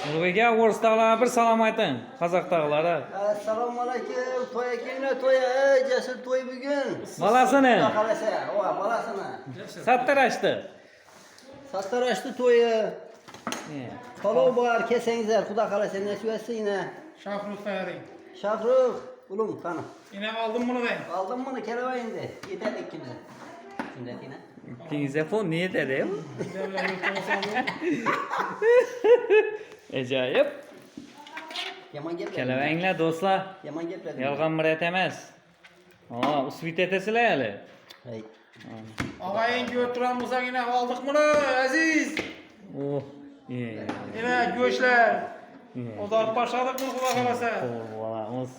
Ulug'bek o'risdag'larga bir salom ayting. Qozoqdag'larga. Assalomu alaykum. To'y kimlar to'yi? Ey, jasur to'y bugun. Bolasini. Qarasa, va bolasini. Sattarashdi. Sattarashdi to'yi. Palov bor, kelsangizlar, xudo xolasa nasib etsin yine. Şafrut tayarayım. Shohrux, ulum qani. Yine aldım bunu ben. Aldım bunu, kelava endi. Yetadi ikkimiz. Shunday qina. Telefon niye dedi? Devlet yurtlaması aldım. Ajoyib. Yomon gaplar. Kelavanglar do'stlar. Yomon gaplar. Yolg'on mirat emas. Usvit etasizlar hali. Hey. Ağayın götüren bulsak yine aldık bunu Aziz. Oh. Iyi. Yine göçler. O da başladık mı kulak arası. Bolamiz.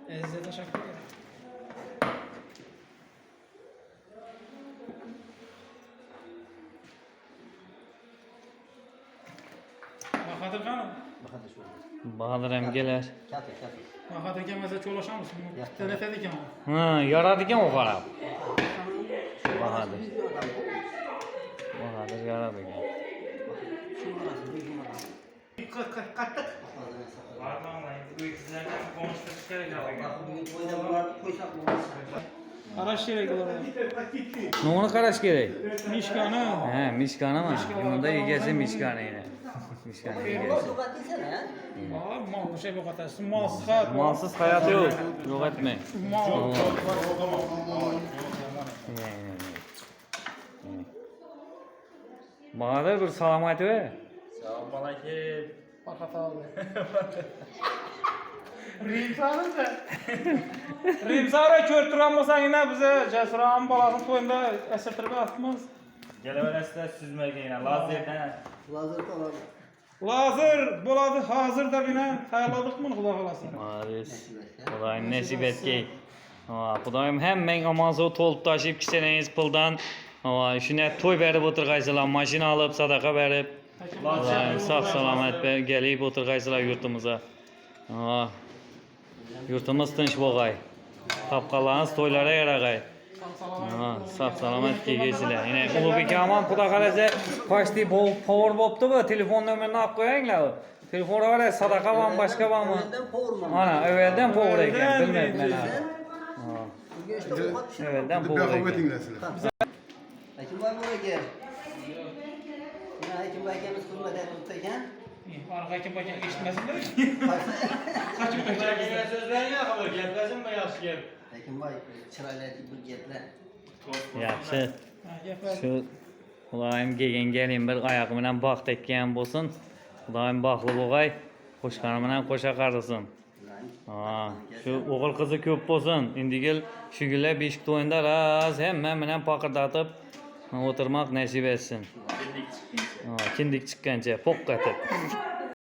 Aziz'e teşekkür ederim. Bahadır hanım. Bahadır şu. Bahadır ham kelar. Kafi. Bahadır gelmese çoğulaşamız. Teletedik ama. Ha, yoradi ekan u qarab. Bahadır. Bahadır yoradi ekan. Kattık. Araç gerek olur. Nimani qarash kerak? Mişkanı. Ha, mishkanimi? Bunda egasi mishkani ina. Mishkani egasi. Mal şey bu kadar. Malsız hayat. Molsiz hayot yo'q. Yo'q aytmang. Mal. Bahadır bir salom aytib. Assalomu alaykum. Fakat abi. Rimsarı da. Rimsarı körtüren olsan yine bize Cesura'nın balasının toyunda esirtirip atmaz. Geleverasizlar süzmaga yana lazerdan. Lazer falan. Lazır, boladı hazır da yine tayarladık mı kulak olasın? Maris. Xudoyim nasib etgay. Xudoyim hammang omon-sog' to'lib toshib kishanangiz puldan shuni to'y berib o'tirgaysizlar, mashina olib, sadaqa berib. Xudoyim sog' salomat kelib o'tirgaysizlar yurtimizga. Yurtimiz tinch bo'lg'ay. Topqanlarimiz to'ylarga yarag'ay. Sog' salomat kelgaysizlar. Yine Ulug'bek amon xudo xolasa почти power bo'pti bu. Telefon nomerini olib qo'yinglar. Telefon orqali sadaqa bormi, boshqa bormi? Ana, evvelden power ekan, bilmayman hali. Evvelden power ekan. Hakim var mı aka? Ya hakim akamiz xizmat etibdi ekan. Arka kim bakın eshitmasinlar. Qachon qachon so'zlarni xabar gaplashimmi yaxshi gap. Hakim boy, chiroyli bir gaplar. Yaxshi. Gaplar. Shu Xudoyim kelgan bir oyog'i bilan bog' tekkan bo'lsin. Xudoyim baxtli bo'lg'ay. Qo'shqani bilan qo'sha qarisin. Shu o'g'il qizi ko'p bo'lsin. Indigil shugillar beshik to'yinda raz hamma bilan paqirdatib o'tirmoq nasib etsin. Kindik chiqqancha poq qatib.